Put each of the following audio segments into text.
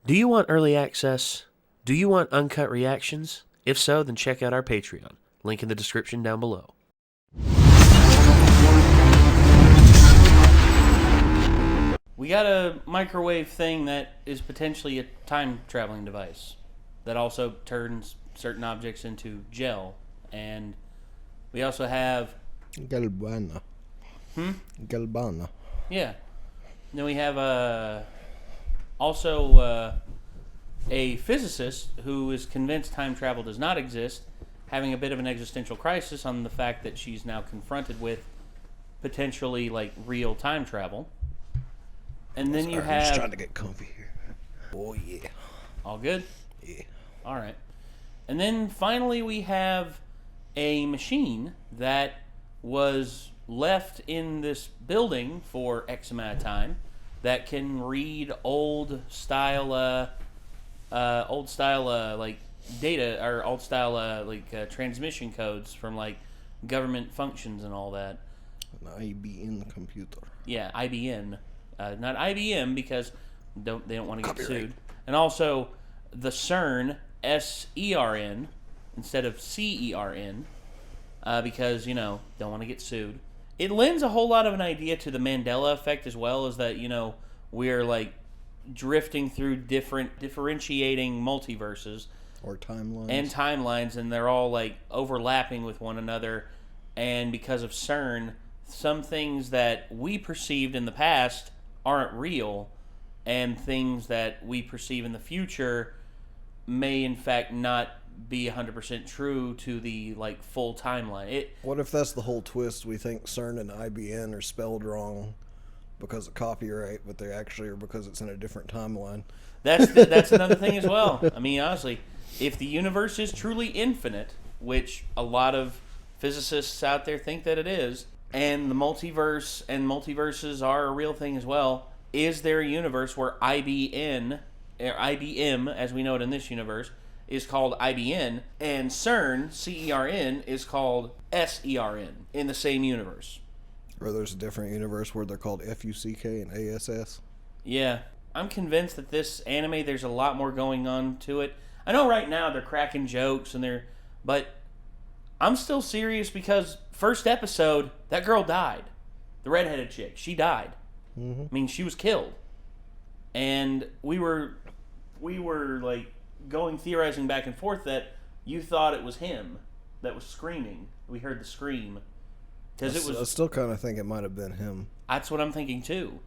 Do you want early access? Do you want uncut reactions? If so, then check out our Patreon. Link in the description down below. We got a microwave thing that is potentially a time-traveling device that also turns certain objects into gel. And we also have... Galvana. Galvana. Yeah. Then we have also a physicist who is convinced time travel does not exist, having a bit of an existential crisis on the fact that she's now confronted with potentially like real time travel. And then you have... I'm just trying to get comfy here. Oh, yeah. All good? Yeah. All right. And then finally we have a machine that was left in this building for X amount of time that can read old style like data or old style transmission codes from like government functions and all that. An IBM computer. Yeah, IBM. Not IBM because they don't want to get Copyright. sued. And also the CERN, SERN, instead of CERN, because, you know, don't want to get sued. It lends a whole lot of an idea to the Mandela effect as well, as that, you know, we're like drifting through differentiating multiverses. Or timelines. And timelines, and they're all like overlapping with one another. And because of CERN, some things that we perceived in the past aren't real, and things that we perceive in the future may in fact not be 100% true to the like full timeline. What if that's the whole twist? We think CERN and IBN are spelled wrong because of copyright, but they actually are because it's in a different timeline. That's another thing as well. I mean, honestly, if the universe is truly infinite, which a lot of physicists out there think that it is, and the multiverse and multiverses are a real thing as well, is there a universe where IBM, as we know it in this universe, is called IBN, and CERN, CERN, is called SERN in the same universe? Or there's a different universe where they're called FUCK and ASS. Yeah. I'm convinced that this anime, there's a lot more going on to it. I know right now they're cracking jokes, but I'm still serious because first episode, that girl died. The redheaded chick, she died. Mm-hmm. I mean, she was killed. And we were like theorizing back and forth that you thought it was him that was screaming. We heard the scream. Because I still kind of think it might have been him. That's what I'm thinking too.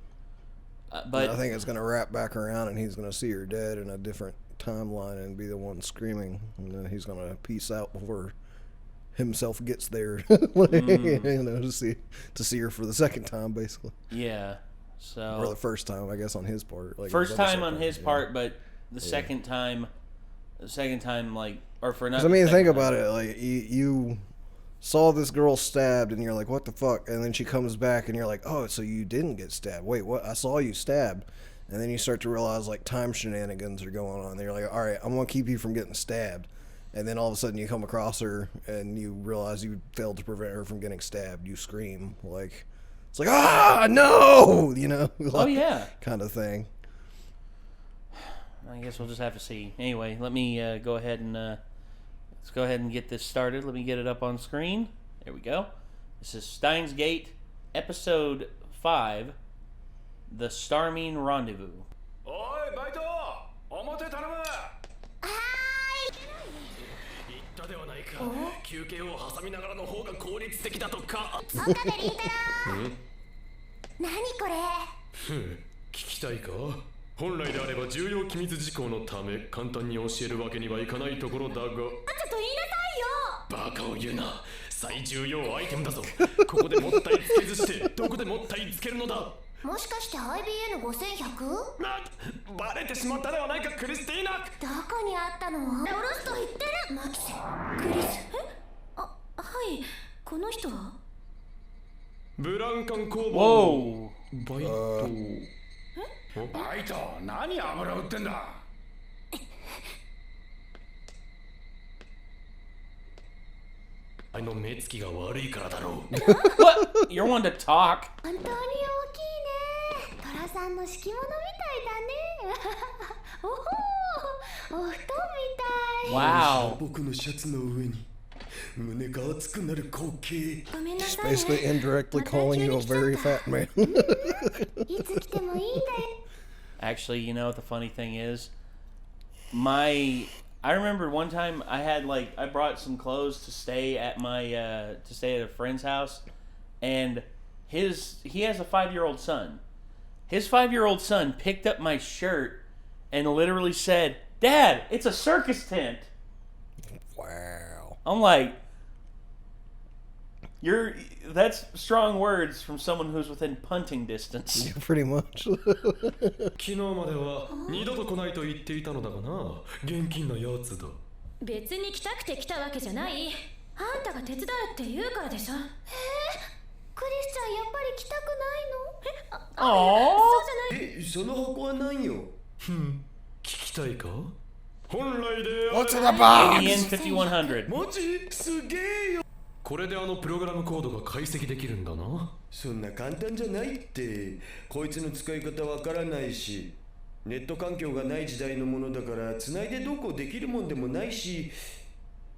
But I think it's going to wrap back around and he's going to see her dead in a different timeline and be the one screaming. And then he's going to peace out before himself gets there. You know, to see her for the second time, basically. Yeah. So, or the first time, I guess, on his part. Like first time on his part, but the second time, like, or for another. I mean, think about it. Like, you saw this girl stabbed, and you're like, what the fuck? And then she comes back, and you're like, oh, so you didn't get stabbed. Wait, what? I saw you stabbed. And then you start to realize, like, time shenanigans are going on. And you're like, all right, I'm going to keep you from getting stabbed. And then all of a sudden you come across her, and you realize you failed to prevent her from getting stabbed. You scream. Like, it's like, ah, no! You know? Like, oh, yeah. Kind of thing. I guess we'll just have to see. Anyway, let me go ahead and let's go ahead and get this started. Let me get it up on screen. There we go. This is Steins Gate, Episode 5, The Starmine Rendezvous. Oi, Baito! Omote tanamu! 言ったではないか。休憩を挟みながらの方が効率的だとか。岡部倫太郎。何これ？聞きたいか？本来であれば重要機密事項のため簡単に教えるわけにはいかないところだが。ちょっと言いなさいよ。バカを言うな。最重要アイテムだぞ。ここでもったいつけずしてどこでもったいつけるのだ。もしかして IBN5100？ バレてしまったではないかクリスティーナ。どこにあったの？おろすと言ってる。マキセ、クリス。はい。この人は？ブランカン工房。バイト。バイト、何油売ってんだ。あの目つきが悪いからだろう。What? You're one to talk. 本当に大きいね。トラさんの敷物みたいだね。おほ。Wow. 僕のシャツの上に胸が熱くなる光景。ごめんな He's さい basically ね indirectly calling you a very fat man. いつ来てもいいんだよ Actually, you know what the funny thing is? I remember one time I brought some clothes to stay at a friend's house, and he has a 5-year-old son. His 5-year-old son picked up my shirt and literally said, "Dad, it's a circus tent." Wow. I'm like, that's strong words from someone who's within punting distance. Yeah, pretty much. 昨日までは二度と来ないと言っていたのだがな。現金のやつだ。別に来たくて来たわけじゃない。あんたが手伝うって言うからでしょ。クリスチャンやっぱり来たくないの？そうじゃない。その箱は何よ。聞きたいか。本来で What's in the box? ADN 5100. マジすげえよ。これでプログラムコードが解析できるんだな。そんな簡単じゃないって。こいつの使い方わからないし、ネット環境がない時代のものだから繋いでどうこうできるもんでもないし、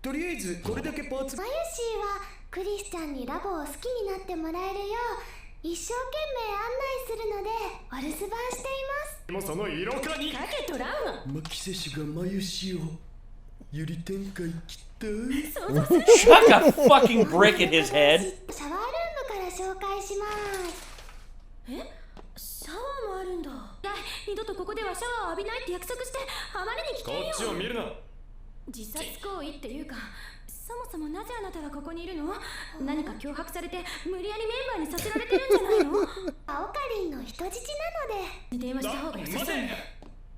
とりあえずこれだけパーツ。マユシーはクリスチャンにラボを好きになってもらえるよう一生懸命案内するのでお留守番しています。もその色化にかけとらんわ。マキセシがマユシをゆり展開きった。 Chuck a fucking brick at his head. シャワールームから紹介します。シャワーもあるんだ。二度とここではシャワーを浴びないって約束してあまりに危険よ。こっちを見るな。自殺行為っていうか、そもそもなぜあなたがここにいるの？何か脅迫されて無理やりメンバーにさせられてるんじゃないの？青カリンの人質なので電話した方が良さそうね。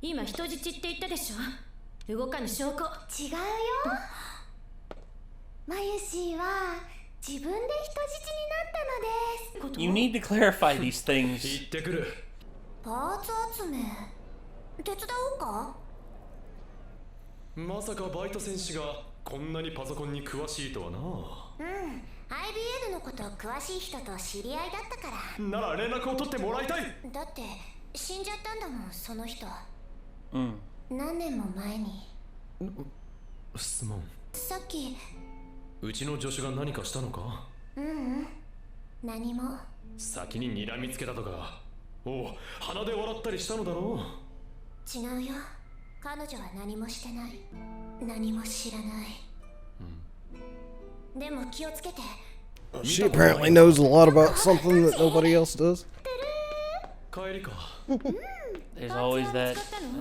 今人質って言ったでしょ。動かぬ証拠。違うよ。マユシーは自分で人質になったのです。 You need to clarify these things. 行ってくる。パーツ集め手伝おうか？まさかバイト戦士がこんなにパソコンに詳しいとはな。IBL のこと詳しい人と知り合いだったから。なら連絡を取ってもらいたい。だって死んじゃったんだもん、その人。Mm. 何年も前に。すまん。さっき。うちの助手が何かしたのか？何も。先に睨みつけたとか。おう、鼻で笑ったりしたのだろう。違うよ。彼女は何もしてない。何も知らない。でも気をつけて。 She apparently knows a lot about something that nobody else does. 帰りか。 There's always that.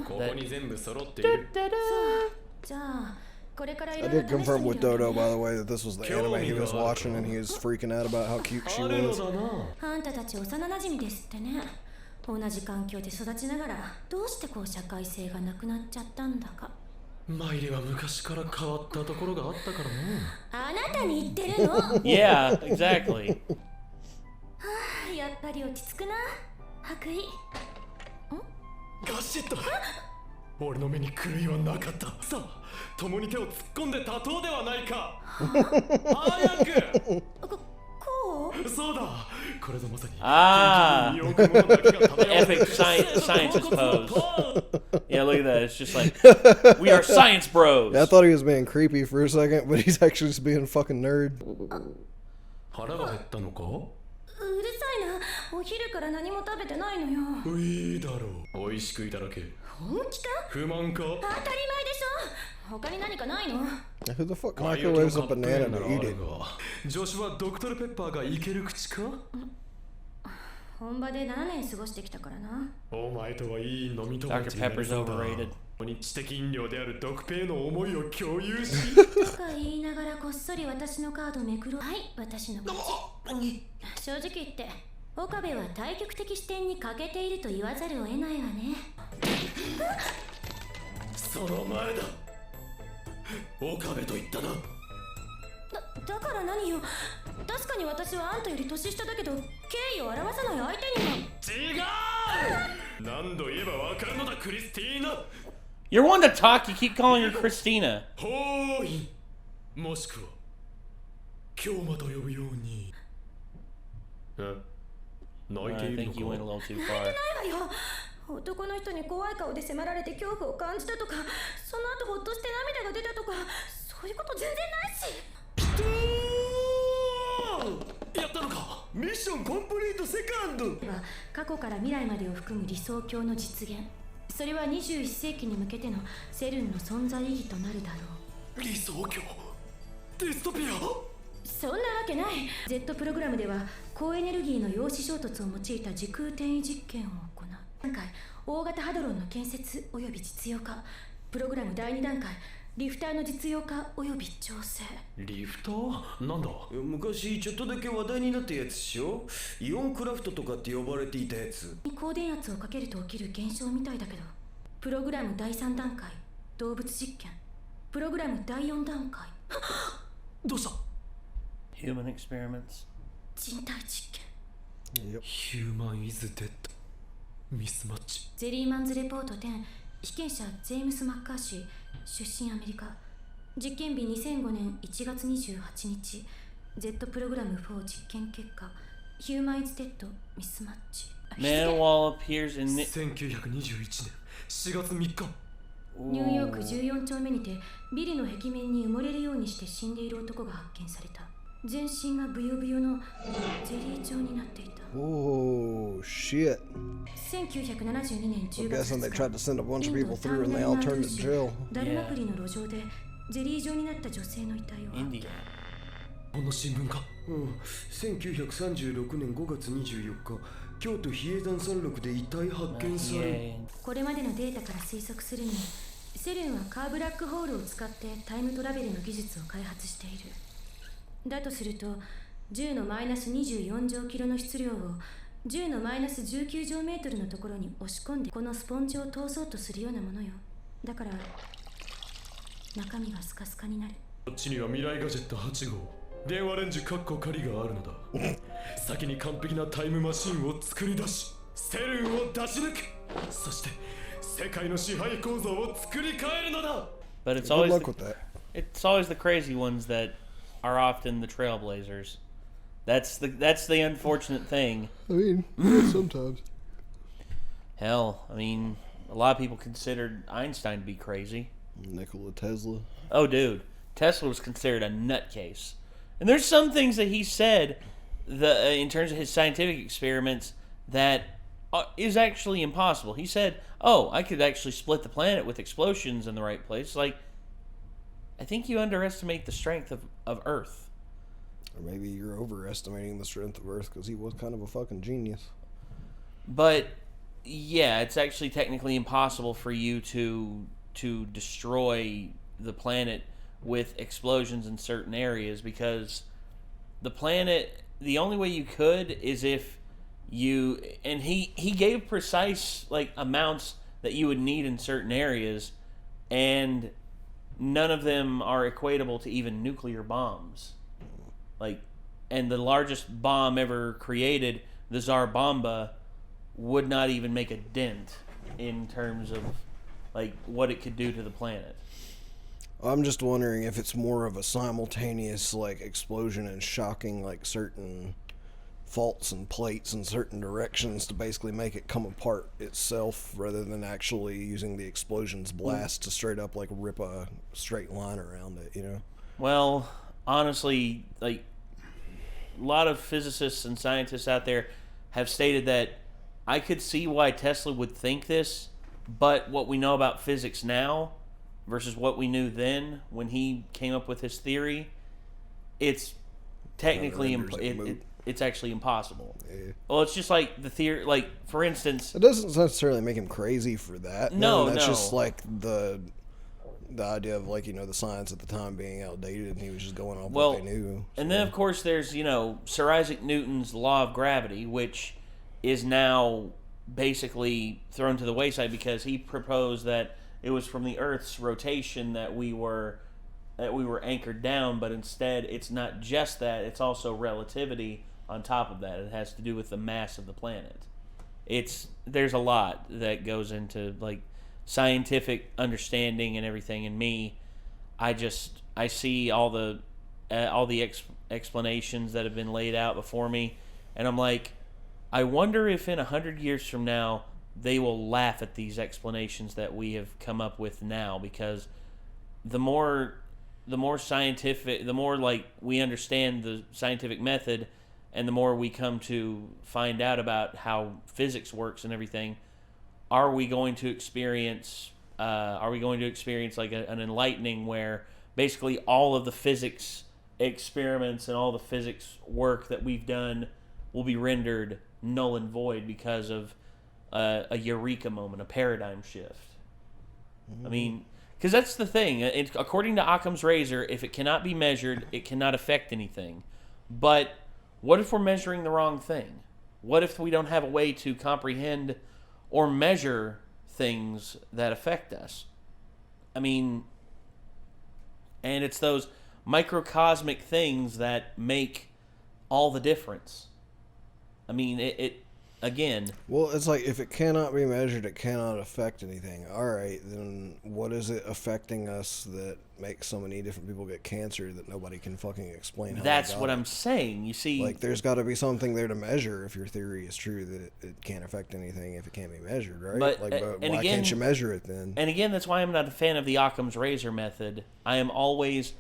ここに全部揃っている。じゃあ。I did confirm with Dodo, by the way, that this was the anime he was watching, and he was freaking out about how cute she was. あんたたち幼馴染ですってね。同じ環境で育ちながらどうしてこう社会性がなくなっちゃったんだか。マイリは昔から変わったところがあったからね。あなたに言ってるの？ Yeah, exactly. やっぱり落ち着くな、白衣。ガシッと。俺の目に狂いはなかった。さあ、共に手を突っ込んで立とうではないか。早く。こう？そうだ。これぞまさに。Epic scientist pose. Yeah, look at that. It's just like, we are science bros. Yeah, I thought he was being creepy for a second, but he's actually just being a fucking nerd. 腹が減ったのか？うるさいな。お昼から何も食べてないのよ。いいだろう。美味しくいただけ。本気か？不満か？当たり前でしょ。他に何かないの？ Who the fuck microwaves a banana to eat it? 女子はドクトルペッパーがいける口か？本場で7年過ごしてきたからな。お前とはいい飲み友達になりそうだ。知的飲料である毒ペイの思いを共有し。とか言いながらこっそり私のカードめくろ。はい、私の勝ち。正直言って、岡部は対極的視点に欠けていると言わざるを得ないわね。その前だ。岡部と言ったな。だから何よ。確かに私はあんたより年下だけど、敬意を表さない相手には。違う。何度言えばわかるのだ、クリスティーナ。You're one to talk, you keep calling her Christina. ほーい。もしくは京馬と呼ぶように。泣いているのか？ I think you went a little too 泣いて far. ないわよ。男の人に怖い顔で迫られて恐怖を感じたとか、その後ほっとして涙が出たとか、そういうこと全然ないし。やったのか。ミッションコンプリートセカンドは過去から未来までを含む理想郷の実現。それは21世紀に向けてのセルンの存在意義となるだろう。理想郷ディストピア。そんなわけない。 Z プログラムでは高エネルギーの陽子衝突を用いた時空転移実験を行う。段階、大型ハドロンの建設および実用化。プログラム第2段階、リフターの実用化および調整。リフターなんだ。昔ちょっとだけ話題になったやつっしょ。イオンクラフトとかって呼ばれていたやつ。高電圧をかけると起きる現象みたいだけど。プログラム第3段階、動物実験。プログラム第4段階。どうした。 Human experiments. 人体実験。ヒューマンイズデッド。ミスマッチ。ゼリーマンズレポート10。被験者ジェームス・マッカーシー、出身アメリカ。実験日2005年1月28日。 Z プログラム4実験結果、ヒューマンイズデッドミスマッチ。 Manowar appears in 1921年4月3日。ニューヨーク14丁目にてビルの壁面に埋もれるようにして死んでいる男が発見された。全身がブヨブヨのゼリー状になっていた。 Oh shit. 1972年10 I'm 月 guessing they 2 tried to 日、 send a bunch of インド people through and they all turned to jail. ダルマプリの路上でゼリー状になった女性の遺体を発見。 India. この新聞か。1936年5月24日、京都比叡山山麓で遺体発見され。これまでのデータから推測するに、セルンはカーブラックホールを使ってタイムトラベルの技術を開発している。だとすると、10のマイナス24乗キロの質量を10のマイナス19乗メートルのところに押し込んで、このスポンジを通そうとするようなものよ。だから中身がスカスカになる。こっちには未来ガジェット8号、電話レンジカッコ仮があるのだ。先に完璧なタイムマシンを作り出し、セルンを出し抜く。そして世界の支配構造を作り変えるのだ。 But it's Good always luck with that. it's always the crazy ones that are often the trailblazers. That's the unfortunate thing. I mean, yeah, sometimes. Hell, I mean, a lot of people considered Einstein to be crazy. Nikola Tesla. Oh, dude, Tesla was considered a nutcase. And there's some things that he said, in terms of his scientific experiments, that is actually impossible. He said, "Oh, I could actually split the planet with explosions in the right place." Like, I think you underestimate the strength of Earth. Or maybe you're overestimating the strength of Earth because he was kind of a fucking genius. But yeah, it's actually technically impossible for you to destroy the planet with explosions in certain areas, because the planet, the only way you could is if you, and he gave precise like amounts that you would need in certain areas, and none of them are equatable to even nuclear bombs. Like, and the largest bomb ever created, the Tsar Bomba, would not even make a dent in terms of like what it could do to the planet. I'm just wondering if it's more of a simultaneous like explosion and shocking like certain faults and plates in certain directions to basically make it come apart itself, rather than actually using the explosion's blast to straight up like rip a straight line around it, you know? Well, honestly, like, a lot of physicists and scientists out there have stated that I could see why Tesla would think this, but what we know about physics now versus what we knew then when he came up with his theory, it's technically it's actually impossible. Yeah. Well, it's just like the theory, like, for instance, It doesn't necessarily make him crazy for that. No, that's no. just like the idea of like, you know, the science at the time being outdated, and he was just going off what they knew. And then of course there's, you know, Sir Isaac Newton's law of gravity, which is now basically thrown to the wayside because he proposed that it was from the Earth's rotation that we were anchored down, but instead it's not just that, it's also relativity on top of that. It has to do with the mass of the planet. There's a lot that goes into like scientific understanding and everything, and me, I see all the explanations that have been laid out before me, and I'm like, I wonder if in 100 years from now they will laugh at these explanations that we have come up with now, because the more scientific, the more like we understand the scientific method, and the more we come to find out about how physics works and everything, are we going to experience like an enlightening where basically all of the physics experiments and all the physics work that we've done will be rendered null and void because of a eureka moment, a paradigm shift? I mean, because that's the thing. According to Occam's razor, if it cannot be measured, it cannot affect anything. But what if we're measuring the wrong thing? What if we don't have a way to comprehend or measure things that affect us? I mean, and it's those microcosmic things that make all the difference. I mean, it again. Well, it's like, if it cannot be measured, it cannot affect anything. All right, then what is it affecting us that makes so many different people get cancer that nobody can fucking explain how That's they got what it? I'm saying. You see, Like, there's got to be something there to measure if your theory is true that it can't affect anything if it can't be measured, right? But, Like, and why again, can't you measure it then? And again, that's why I'm not a fan of the Occam's razor method. I am always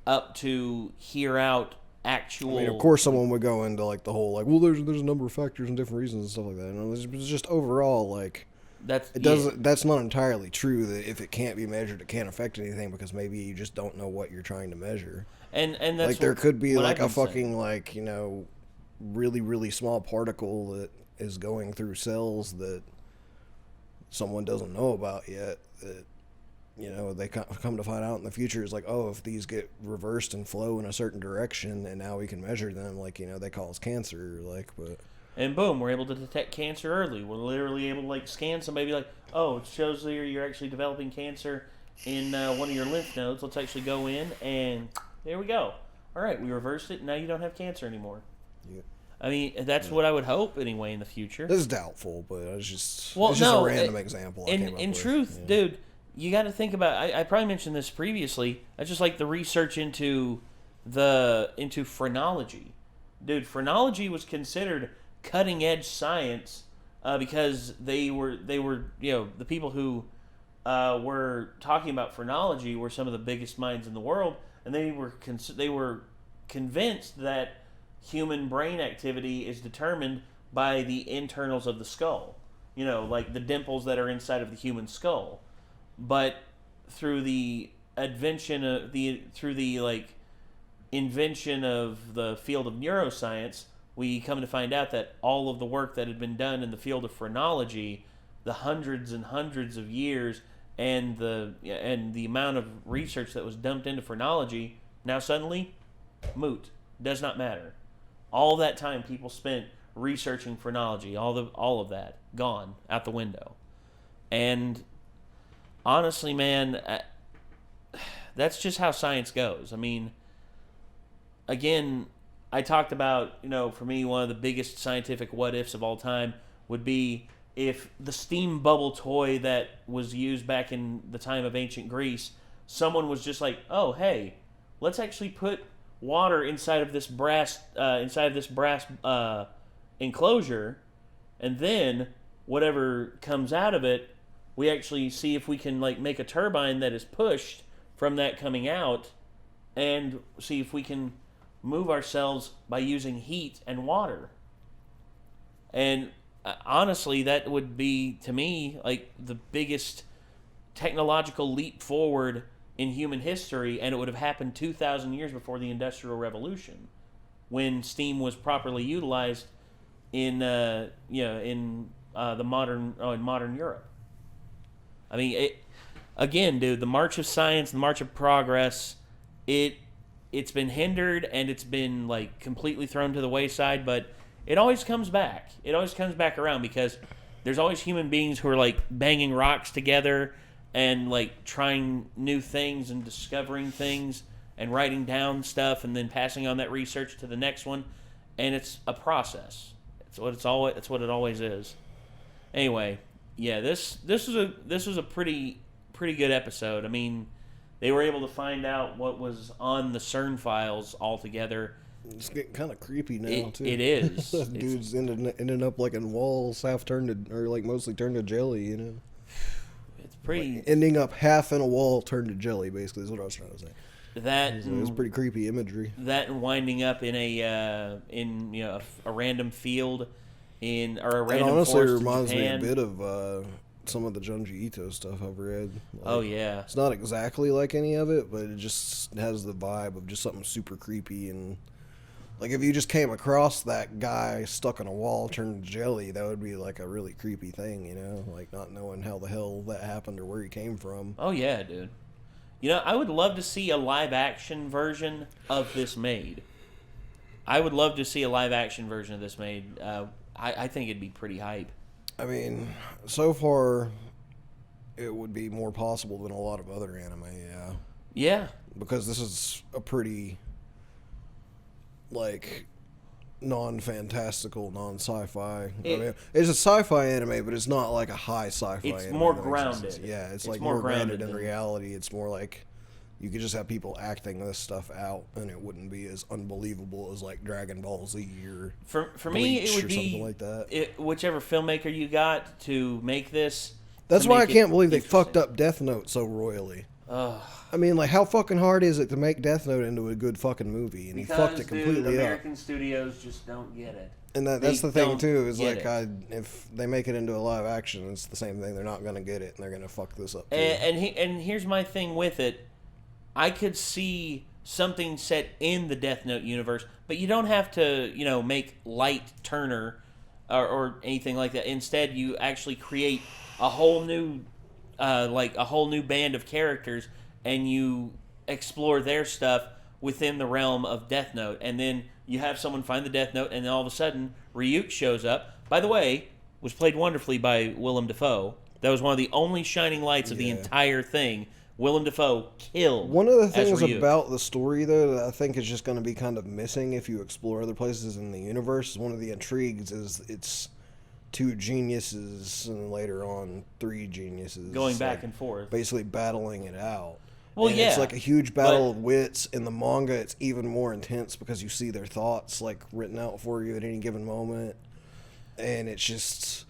up to hear out actual. I mean, of course, someone would go into like the whole like, well, there's a number of factors and different reasons and stuff like that. And it's just overall like that's not entirely true. That if it can't be measured, it can't affect anything, because maybe you just don't know what you're trying to measure. And that's like there could be like a fucking saying. like, you know, really really small particle that is going through cells that someone doesn't know about yet. That, you know, they come to find out in the future is like, oh, if these get reversed and flow in a certain direction and now we can measure them, like, you know, they cause cancer, like, but... And boom, we're able to detect cancer early. We're literally able to, like, scan somebody, be like, oh, it shows that you're actually developing cancer in one of your lymph nodes. Let's actually go in, and there we go. All right, we reversed it, and now you don't have cancer anymore. Yeah. I mean, that's what I would hope, anyway, in the future. This is doubtful, but it's just a random example. In truth, dude, you got to think about. I probably mentioned this previously. I just like the research into phrenology, dude. Phrenology was considered cutting edge science because they were you know, the people who were talking about phrenology were some of the biggest minds in the world, and they were convinced that human brain activity is determined by the internals of the skull. You know, like the dimples that are inside of the human skull. But through the invention of the field of neuroscience, we come to find out that all of the work that had been done in the field of phrenology, the hundreds and hundreds of years, and the amount of research that was dumped into phrenology, now suddenly moot, does not matter. All that time people spent researching phrenology, all of that gone out the window. And honestly, man, that's just how science goes. I mean, again, I talked about, you know, for me, one of the biggest scientific what-ifs of all time would be if the steam bubble toy that was used back in the time of ancient Greece, someone was just like, oh, hey, let's actually put water inside of this brass enclosure, and then whatever comes out of it, we actually see if we can like make a turbine that is pushed from that coming out, and see if we can move ourselves by using heat and water. And honestly, that would be, to me, like the biggest technological leap forward in human history, and it would have happened 2,000 years before the Industrial Revolution, when steam was properly utilized in modern Europe. I mean, again, dude, the march of science, the march of progress, it's been hindered and it's been like completely thrown to the wayside, but it always comes back. It always comes back around because there's always human beings who are like banging rocks together and like trying new things and discovering things and writing down stuff and then passing on that research to the next one, and it's a process. It's what it always is. Anyway, yeah, this was a pretty good episode. I mean, they were able to find out what was on the CERN files altogether, It's getting kind of creepy now, too. It is. Dude's ending up like in walls, half turned to, or like mostly turned to jelly, you know? It's pretty... Like ending up half in a wall turned to jelly, basically, is what I was trying to say. That... It was pretty creepy imagery. That and winding up in a random field in... Or a random honestly, forest it reminds in me Japan. a bit of some of the Junji Ito stuff I've read. Like, Oh, yeah. It's not exactly like any of it, but it just has the vibe of just something super creepy. And like if you just came across that guy stuck in a wall turned to jelly, that would be like a really creepy thing, you know? Like not knowing how the hell that happened or where he came from. Oh, yeah, dude. You know, I would love to see a live-action version of this made. I would love to see a live-action version of this made. I think it'd be pretty hype. I mean, so far, it would be more possible than a lot of other anime, yeah. Yeah. Because this is a pretty, like, non-fantastical, non-sci-fi. I mean, it's a sci-fi anime, but it's not like a high sci-fi It's anime. more that makes grounded. sense. Yeah, it's like more more grounded grounded in than- reality. It's more like you could just have people acting this stuff out, and it wouldn't be as unbelievable as like Dragon Ball Z or For me, it Bleach would or be something like that. Whichever filmmaker you got to make this. That's to why I make it can't believe they interesting. fucked up Death Note so royally. Ugh. I mean, like, how fucking hard is it to make Death Note into a good fucking movie? And he fucked it completely up. American studios just don't get it. And that's They the thing don't too. Is get like, if they make it into a live action, it's the same thing. They're not gonna get it, and they're gonna fuck this up. Too. And here's my thing with it. I could see something set in the Death Note universe, but you don't have to, make Light Turner or anything like that. Instead, you actually create a whole new, a whole new band of characters, and you explore their stuff within the realm of Death Note. And then you have someone find the Death Note, and then all of a sudden, Ryuk shows up. By the way, was played wonderfully by Willem Dafoe. That was one of the only shining lights of the entire thing. Willem Dafoe killed. One of the as things Ryuk. about the story, though, that I think is just going to be kind of missing if you explore other places in the universe, one of the intrigues is it's two geniuses and later on three geniuses Going back and forth. basically battling it out. Well, and yeah, it's like a huge battle but- of wits. In the manga, it's even more intense because you see their thoughts like written out for you at any given moment, and it's just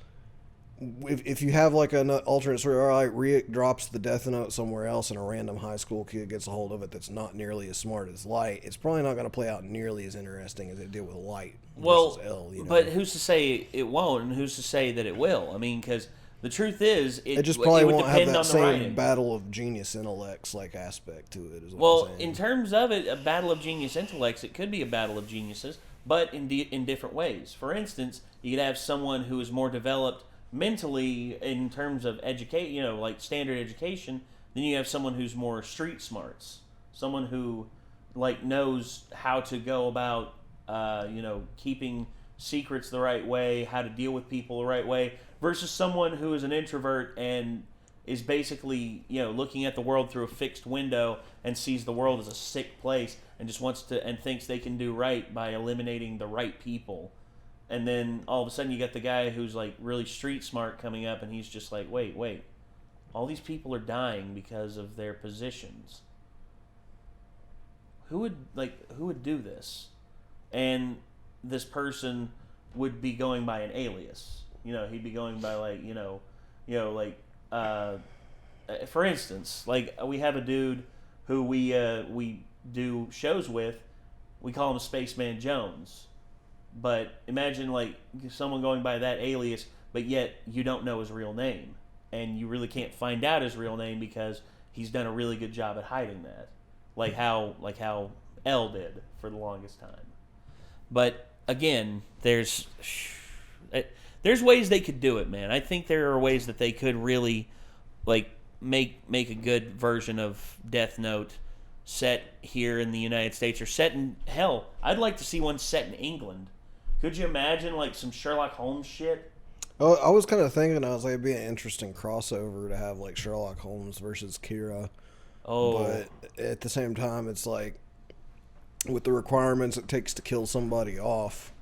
if you have like an alternate story, all right, Ryuk drops the Death Note somewhere else, and a random high school kid gets a hold of it that's not nearly as smart as Light. It's probably not going to play out nearly as interesting as it did with Light versus L. You know? But who's to say it won't, and who's to say that it will? I mean, because the truth is, it just probably would won't have depend that on the same writing. battle of genius intellects like aspect to it. Is what Well, I'm saying. in terms of it, a battle of genius intellects, it could be a battle of geniuses, but in different ways. For instance, you could have someone who is more developed mentally in terms of like standard education. Then you have someone who's more street smarts, someone who like knows how to go about keeping secrets the right way, how to deal with people the right way, versus someone who is an introvert and is basically looking at the world through a fixed window and sees the world as a sick place and just wants to and thinks they can do right by eliminating the right people. And then all of a sudden you got the guy who's like really street smart coming up, and he's just like, wait, all these people are dying because of their positions. Who would do this? And this person would be going by an alias. He'd be going by for instance, like we have a dude who we do shows with. We call him Spaceman Jones. But imagine like someone going by that alias, but yet you don't know his real name, and you really can't find out his real name because he's done a really good job at hiding that, like how L did for the longest time. But again, there's ways they could do it, man. I think there are ways that they could really like make a good version of Death Note set here in the United States, or set in hell. I'd like to see one set in England. Could you imagine like some Sherlock Holmes shit? Oh, I was kind of thinking, I was like, it'd be an interesting crossover to have like Sherlock Holmes versus Kira. Oh, But at the same time, it's like with the requirements it takes to kill somebody off,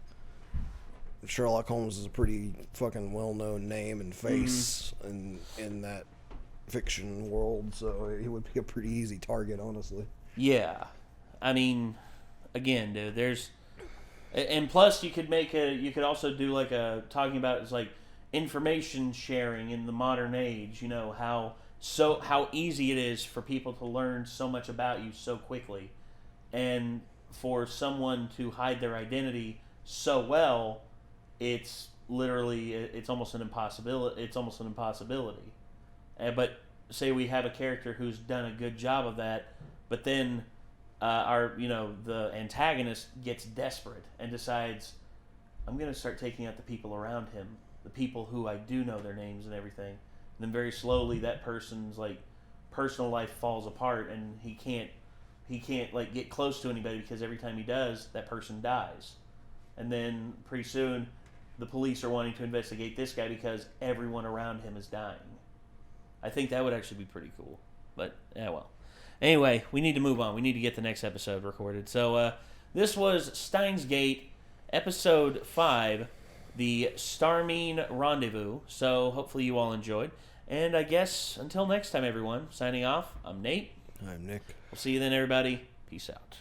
Sherlock Holmes is a pretty fucking well-known name and face in that fiction world, so he would be a pretty easy target, honestly. yeah. I mean, again, dude, And plus, you could also do like talking about it's like information sharing in the modern age. You know how easy it is for people to learn so much about you so quickly, and for someone to hide their identity so well, it's almost an impossibility. But say we have a character who's done a good job of that, but then the antagonist gets desperate and decides, I'm going to start taking out the people around him, the people who I do know their names and everything. And then very slowly that person's like personal life falls apart, and he can't like get close to anybody because every time he does, that person dies. And then pretty soon the police are wanting to investigate this guy because everyone around him is dying. I think that would actually be pretty cool. But, yeah, well. Anyway, we need to move on. We need to get the next episode recorded. So, this was Steins Gate, Episode 5, the Starmine Rendezvous. So, hopefully you all enjoyed. And I guess, until next time, everyone, signing off, I'm Nate. I'm Nick. We'll see you then, everybody. Peace out.